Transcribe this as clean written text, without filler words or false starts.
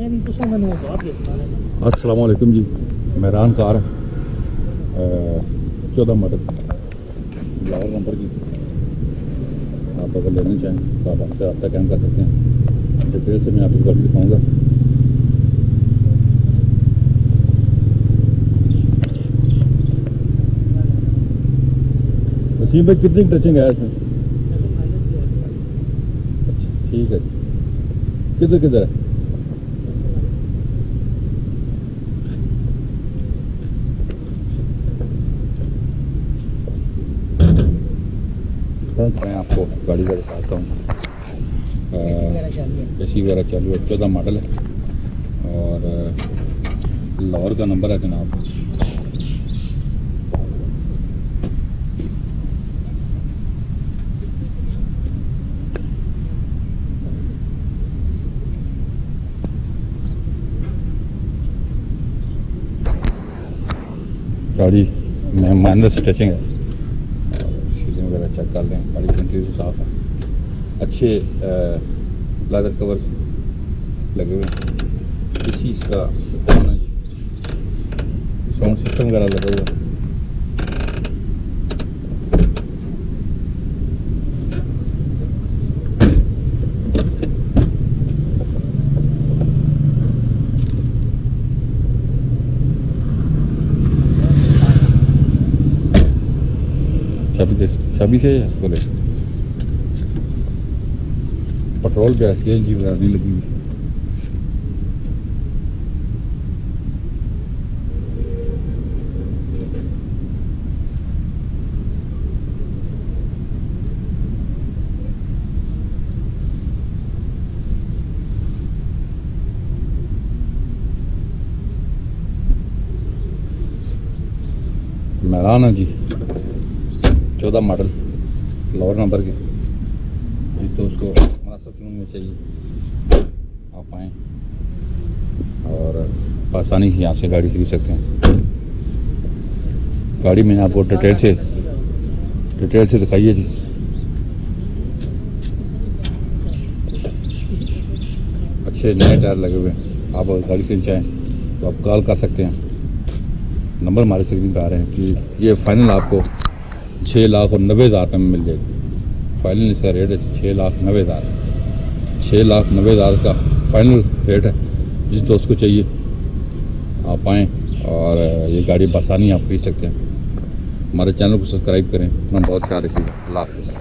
अस्सलाम वालेकुम जी, Mehran car 14 model Lahore number की। आप अगर लेना चाहें तो आप आपसे रब्ता कायम कर सकते हैं। डिटेल से मैं आपको गाड़ी दिखाऊँगा। वसीम भाई कितनी टचिंग है इसमें? ठीक है जी। किधर किधर है? मैं आपको गाड़ी का दिखाता हूँ। एसी वगैरह चालू है, 14 मॉडल है और लाहौर का नंबर है जनाब। गाड़ी में माइनर से टचिंग है, सीलिंग वगैरह चेक कर लें। गाड़ी की इंटीरियर साफ है, अच्छे लेदर कवर लगे हुए हैं। इसी का साउंड सिस्टम वगैरह लगा हुआ है। चाबी से खोले। पेट्रोल पे CNG वगैरह नहीं लगी हुई। मेहरान है जी, 14 मॉडल लाहौर नंबर के। ये तो उसको मुनासिब कीमत में चाहिए, आप आएँ और आसानी से यहाँ से गाड़ी खरीद सकते हैं। गाड़ी मैंने आपको डिटेल से दिखाइए जी। अच्छे नए टायर लगे हुए हैं। आप अगर गाड़ी खरीदना चाहें तो आप कॉल कर सकते हैं। नंबर हमारे स्क्रीन पर आ रहे हैं कि ये फाइनल आपको 6,90,000 रुपये में मिल जाएगी। फाइनल इसका रेट है 6,90,000। 6,90,000 का फाइनल रेट है। जिस दोस्त को चाहिए आप आएँ और ये गाड़ी बसानी आप खरीद सकते हैं। हमारे चैनल को सब्सक्राइब करें। अपना बहुत ख्याल रखिएगा। अल्लाह हाफ़िज़।